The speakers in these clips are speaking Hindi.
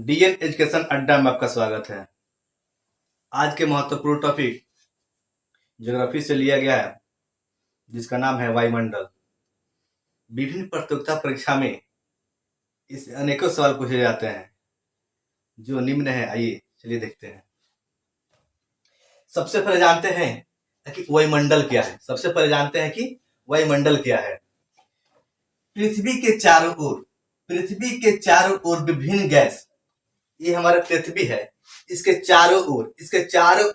डीएन एजुकेशन अड्डा में आपका स्वागत है। आज के महत्वपूर्ण टॉपिक ज्योग्राफी से लिया गया है, जिसका नाम है वायुमंडल। विभिन्न प्रतियोगिता परीक्षा में इस अनेकों सवाल पूछे जाते हैं, जो निम्न है। आइए चलिए देखते हैं। सबसे पहले जानते हैं कि वायुमंडल क्या है। वायुमंडल क्या है। पृथ्वी के चारों ओर विभिन्न गैस, ये हमारा पृथ्वी है, इसके चारों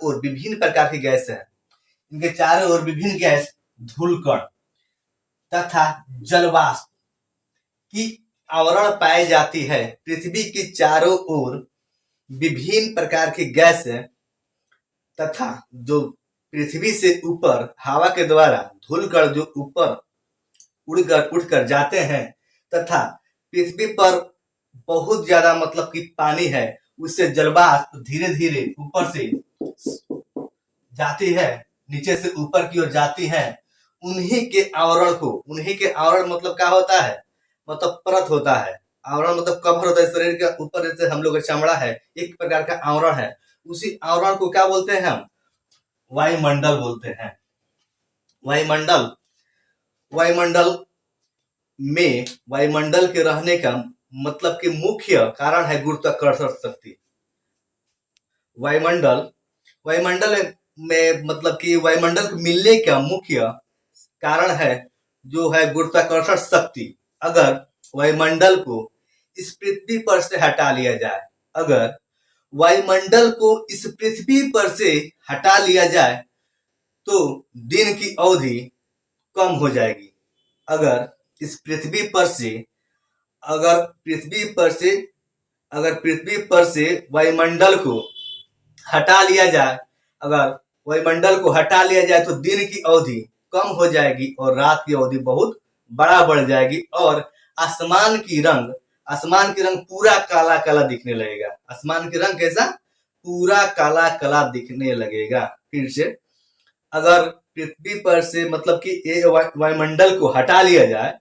ओर विभिन्न प्रकार की गैस है। इनके चारों ओर विभिन्न गैस, धूलकण तथा जलवाष्प की आवरण पाई जाती है। पृथ्वी की चारों ओर विभिन्न प्रकार की गैस है तथा जो पृथ्वी से ऊपर हवा के द्वारा धूलकण जो ऊपर उड़कर जाते हैं तथा पृथ्वी पर बहुत ज्यादा मतलब कि पानी है, उससे जलवाष्प धीरे धीरे ऊपर से जाती है, नीचे से ऊपर की ओर जाती है। उन्हीं के आवरण मतलब क्या होता है, मतलब परत होता है। आवरण मतलब कवर होता है शरीर के ऊपर, जैसे हम लोग का चमड़ा है, एक प्रकार का आवरण है। उसी आवरण को क्या बोलते हैं हम? वायुमंडल बोलते हैं। वायुमंडल के रहने का मतलब कि मुख्य कारण है गुरुत्वाकर्षण शक्ति। वायुमंडल में मतलब कि वायुमंडल के मिलने का मुख्य कारण है जो है गुरुत्वाकर्षण शक्ति। अगर वायुमंडल को इस पृथ्वी पर से हटा लिया जाए, तो दिन की अवधि कम हो जाएगी। अगर पृथ्वी पर से वायुमंडल को हटा लिया जाए, तो दिन की अवधि कम हो जाएगी और रात की अवधि बहुत बड़ा बढ़ जाएगी और आसमान की रंग पूरा काला काला दिखने लगेगा। आसमान की रंग कैसा? पूरा काला काला दिखने लगेगा। फिर से, अगर पृथ्वी पर से मतलब कि वायुमंडल को हटा लिया जाए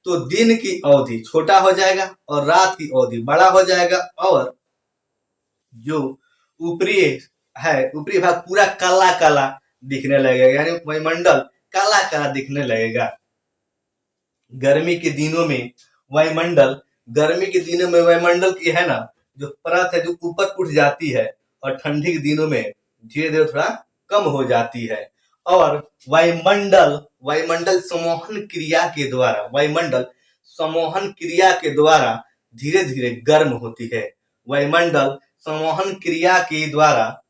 तो दिन की अवधि छोटा हो जाएगा और रात की अवधि बड़ा हो जाएगा और जो ऊपरी भाग पूरा काला काला दिखने लगेगा, यानी वायुमंडल काला काला दिखने लगेगा। गर्मी के दिनों में वायुमंडल की है ना, जो परत है जो ऊपर उठ जाती है और ठंडी के दिनों में धीरे धीरे थोड़ा कम हो जाती है। और वायुमंडल संवहन क्रिया के द्वारा धीरे धीरे गर्म होती है। वायुमंडल संवहन क्रिया के द्वारा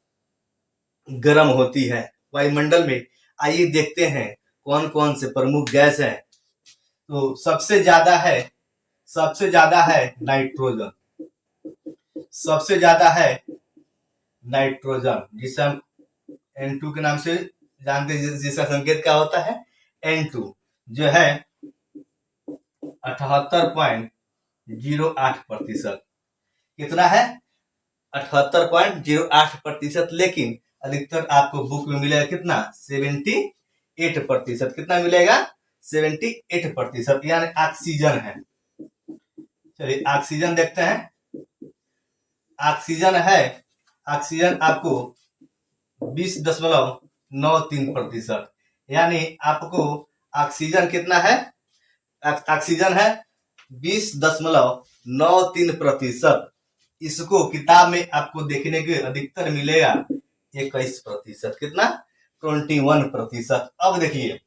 गर्म होती है। वायुमंडल में आइए देखते हैं कौन कौन से प्रमुख गैस हैं। तो सबसे ज्यादा है नाइट्रोजन, जिसे हम N2 के नाम से जानते हैं, जिसका संकेत क्या होता है? N2, जो है 78.08%। कितना है? 78.08%। लेकिन अधिकतर आपको बुक में मिलेगा कितना? 78%। कितना मिलेगा? 78%, यानी ऑक्सीजन है। चलिए ऑक्सीजन देखते हैं। ऑक्सीजन आपको 20.93%, यानी आपको ऑक्सीजन कितना है? ऑक्सीजन है 20.93%। इसको किताब में आपको देखने के अधिकतर मिलेगा 21%। कितना? 21%। अब देखिए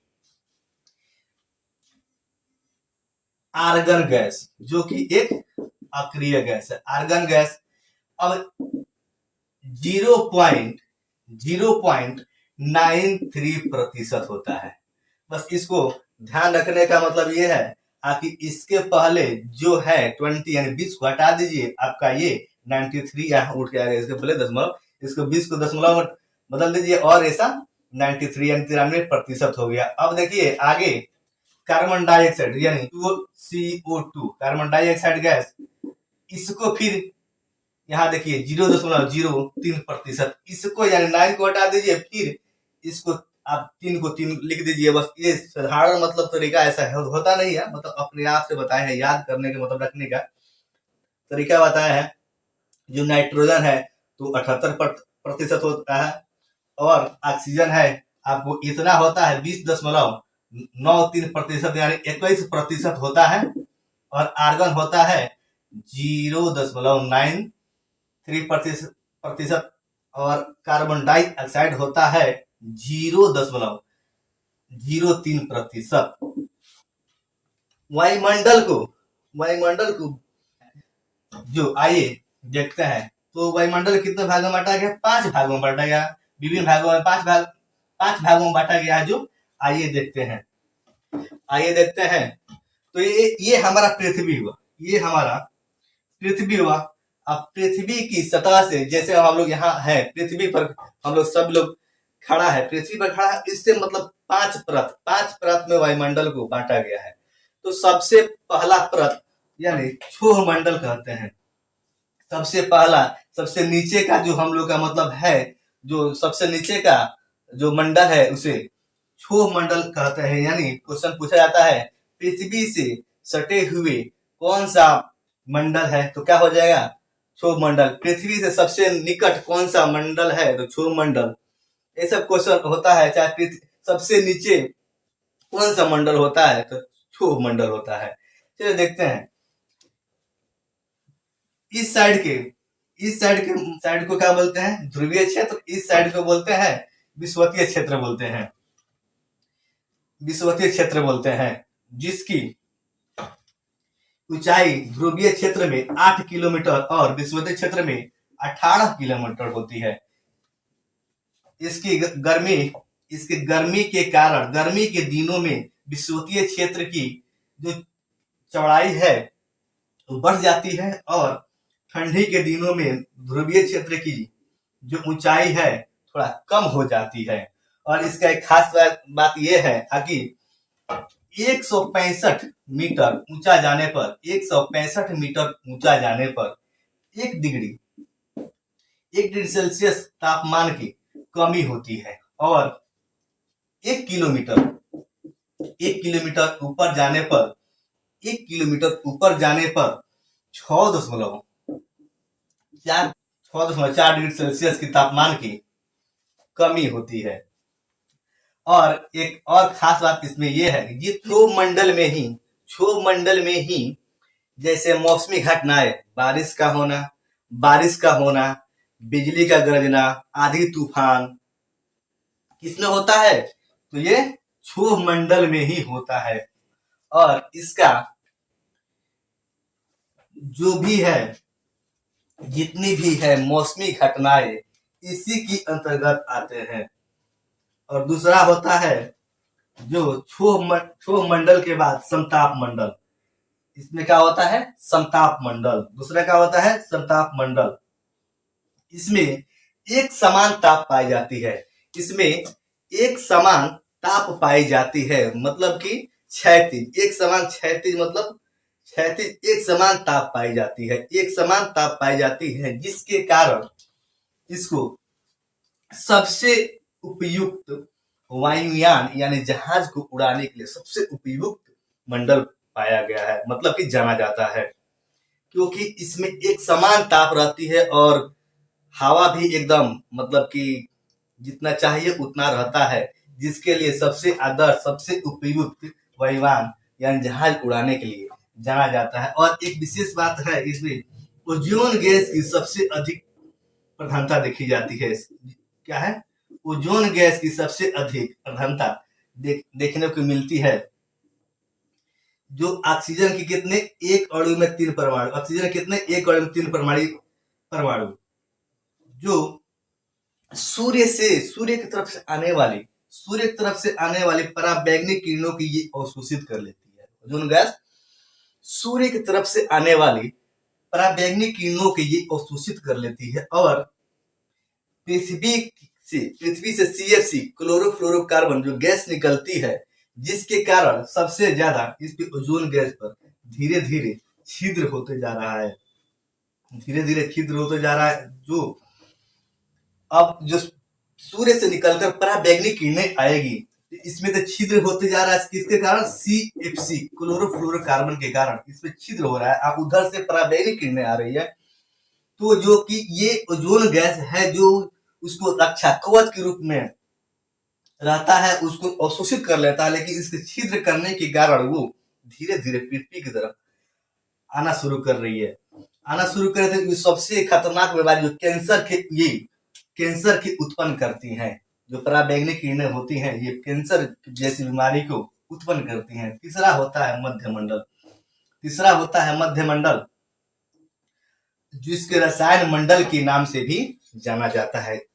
आर्गन गैस, जो कि एक अक्रिय गैस है। आर्गन गैस अब 0.93% होता है। बस इसको ध्यान रखने का मतलब ये है कि इसके पहले जो है 20 यानी 20 को हटा दीजिए, आपका ये 93 यहाँ उठ के आएगा। इसके पहले दशमलव, इसको 20 को दशमलव बदल दीजिए और ऐसा 93 यानी 93% हो गया। अब देखिए आगे कार्बन डाइऑक्साइड यानी CO2, कार्बन डाइऑक्साइड गैस, इसको फिर यहाँ देखिए 0.03%। इसको यानी 9 को हटा दीजिए, फिर इसको आप 3 को 3 लिख दीजिए। बस ये साधारण मतलब तरीका ऐसा है, होता नहीं है, मतलब अपने आप से बताए हैं, याद करने के मतलब रखने का तरीका बताया है। जो नाइट्रोजन है तो 78% होता है, और ऑक्सीजन है आपको इतना होता है 20.93% यानी 21% होता है, और आर्गन होता है 0.93%, और कार्बन डाइऑक्साइड होता है 0.03%। वायुमंडल को जो आइए देखते हैं, तो वायुमंडल कितने भागों में बांटा गया? 5 भागों में बांटा गया, विभिन्न भागों में 5 भागों में बांटा गया है। जो आइए देखते हैं, तो ये हमारा पृथ्वी हुआ, ये हमारा पृथ्वी हुआ। अब पृथ्वी की सतह से, जैसे हम लोग यहाँ है पृथ्वी पर, हम लोग सब लोग खड़ा है, पृथ्वी पर खड़ा है, इससे मतलब 5 परत में वायुमंडल को बांटा गया है। तो सबसे पहला परत यानी क्षोभ मंडल कहते हैं। सबसे पहला, सबसे नीचे का जो हम लोग का मतलब है, जो सबसे नीचे का जो मंडल है उसे क्षोभ मंडल कहते हैं। यानी क्वेश्चन पूछा जाता है पृथ्वी से सटे हुए कौन सा मंडल है, तो क्या हो जाएगा? क्षोभ मंडल। पृथ्वी से सबसे निकट कौन सा मंडल है, तो क्षोभ मंडल। ये सब क्वेश्चन होता है। चाहे सबसे नीचे कौन सा मंडल होता है, तो क्षोभ मंडल होता है। चलिए देखते हैं। इस साइड को क्या बोलते हैं? ध्रुवीय क्षेत्र। इस साइड को बोलते हैं विषुवतीय क्षेत्र बोलते हैं, जिसकी ऊंचाई ध्रुवीय क्षेत्र में 8 किलोमीटर और विषुवतीय क्षेत्र में 18 किलोमीटर होती है। इसकी गर्मी के कारण, गर्मी के दिनों में विषुवतीय क्षेत्र की जो चौड़ाई है वो बढ़ जाती है, और ठंडी के दिनों में ध्रुवीय क्षेत्र की जो ऊंचाई है थोड़ा कम हो जाती है। और इसका एक खास बात यह है कि 165 मीटर ऊंचा जाने पर, 165 मीटर ऊंचा जाने पर 1 डिग्री सेल्सियस तापमान की कमी होती है, और 1 किलोमीटर ऊपर जाने पर 6.4 डिग्री सेल्सियस की तापमान की कमी होती है। और एक और खास बात इसमें यह है कि क्षोभ मंडल में ही जैसे मौसमी घटनाएं, बारिश का होना, बिजली का गरजना, आंधी तूफान किसमें होता है? तो ये क्षोभ मंडल में ही होता है। और इसका जो भी है, जितनी भी है मौसमी घटनाएं इसी की अंतर्गत आते हैं। और दूसरा होता है जो क्षोभ मंडल के बाद समताप मंडल। इसमें क्या होता है? समताप मंडल। दूसरा क्या होता है? समताप मंडल। इसमें एक समान ताप पाई जाती है, मतलब कि क्षैतिज, एक समान ताप पाई जाती है, जिसके कारण इसको सबसे उपयुक्त वायुयान यानी जहाज को उड़ाने के लिए सबसे उपयुक्त मंडल पाया गया है, मतलब कि जाना जाता है, क्योंकि इसमें एक समान ताप रहती है और हवा भी एकदम मतलब कि जितना चाहिए उतना रहता है, जिसके लिए सबसे आदर्श, सबसे उपयुक्त वायुयान यानी जहाज उड़ाने के लिए जाना जाता है। और एक विशेष बात है, इसमें ओजोन गैस की सबसे अधिक प्रधानता देखी जाती है। क्या है? ओजोन गैस की सबसे अधिक प्रधानता देखने को मिलती है। जो ऑक्सीजन की कितने? एक अणु में 3 परमाणु। ऑक्सीजन कितने? एक अणु में 3 परमाणु। जो सूर्य की तरफ से आने वाली पराबैंगनी किरणों की ये अवशोषित कर लेती है। ओजोन गैस सूर्य की तरफ से आने वाली पराबैंगनी किरणों की ये अवशोषित कर लेती है, और पृथ्वी से CFC क्लोरोफ्लोरोकार्बन जो गैस निकलती है, जिसके कारण सबसे ज्यादा इस पे ओजोन गैस पर धीरे धीरे छिद्र होते जा रहा है, जो अब जो सूर्य से निकलकर पराबैंगनी किरणें आएगी, इसमें तो छिद्र होते जा रहा है। किसके कारण? CFC क्लोरोफ्लोरोकार्बन के कारण इसमें छिद्र हो रहा है। अब उधर से पराबैंगनी किरणें आ रही है, तो जो कि ये ओजोन गैस है जो उसको रक्षा कवच के रूप में रहता है, उसको अवशोषित कर लेता है, लेकिन इसके छिद्र करने के कारण वो धीरे धीरे पृथ्वी की तरफ आना शुरू कर रही है। आना शुरू करे तो सबसे खतरनाक बीमारी जो कैंसर की उत्पन्न करती हैं, जो पराबैंगनी किरणें होती हैं, ये कैंसर जैसी बीमारी को उत्पन्न करती हैं। तीसरा होता है मध्यमंडल, जिसके रसायन मंडल के नाम से भी जाना जाता है।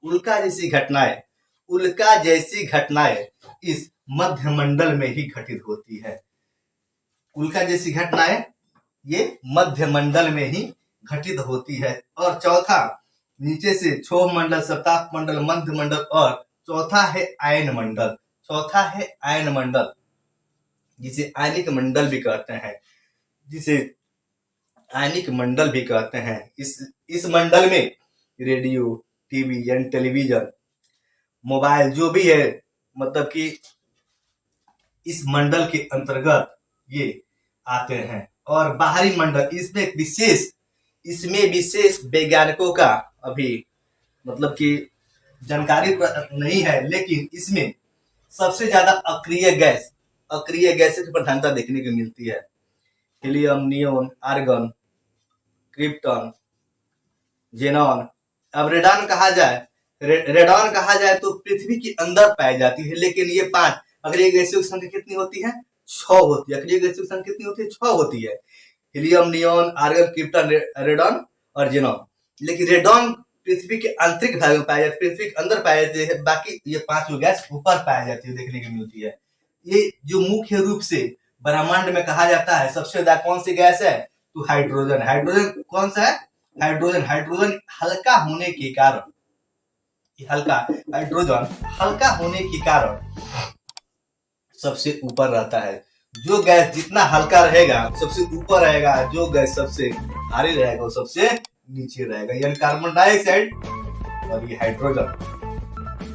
उल्का जैसी घटनाएं इस मध्यमंडल में ही घटित होती है। उल्का जैसी घटनाएं ये मध्यमंडल में ही घटित होती है। और चौथा, नीचे से क्षोभ मंडल, सप्ताह मंडल, मध्यमंडल, और चौथा है आयन मंडल, जिसे आयनिक मंडल भी कहते हैं। इस मंडल में रेडियो, टीवी यानी टेलीविजन, मोबाइल जो भी है, मतलब कि इस मंडल के अंतर्गत ये आते हैं। और बाहरी मंडल, इसमें विशेष वैज्ञानिकों का अभी मतलब कि जानकारी नहीं है, लेकिन इसमें सबसे ज्यादा अक्रिय गैसें की प्रधानता देखने को मिलती है। Helium, neon, argon, krypton, xenon. अब रेडॉन कहा जाए तो पृथ्वी के अंदर पाई जाती है, लेकिन ये 5 अक्रिय गैसों की संख्या कितनी होती है? 6 होती है। अक्रिय गैसों की संख्या कितनी होती है? 6 होती है। Helium, neon, argon, krypton, radon और जेनॉन। लेकिन रेडॉन पृथ्वी के आंतरिक भाग में पाई जाती है, पृथ्वी के अंदर पाई जाती है। बाकी ये 5 गैस ऊपर पाई जाती है, देखने को मिलती है। ये जो मुख्य रूप से ब्रह्मांड में कहा जाता है सबसे ज्यादा कौन सी गैस है? तो हाइड्रोजन कौन सा है? हाइड्रोजन हल्का होने के कारण सबसे ऊपर रहता है। जो गैस जितना हल्का रहेगा सबसे ऊपर रहेगा, जो गैस सबसे भारी रहेगा वो सबसे नीचे रहेगा, यानी कार्बन डाइऑक्साइड और ये हाइड्रोजन।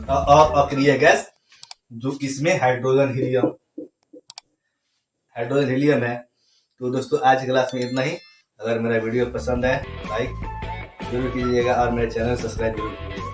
और अक्रिय गैस जो इसमें हाइड्रोजन हीलियम है। तो दोस्तों आज की क्लास में इतना ही। अगर मेरा वीडियो पसंद है लाइक जरूर कीजिएगा और मेरे चैनल सब्सक्राइब जरूर कीजिएगा।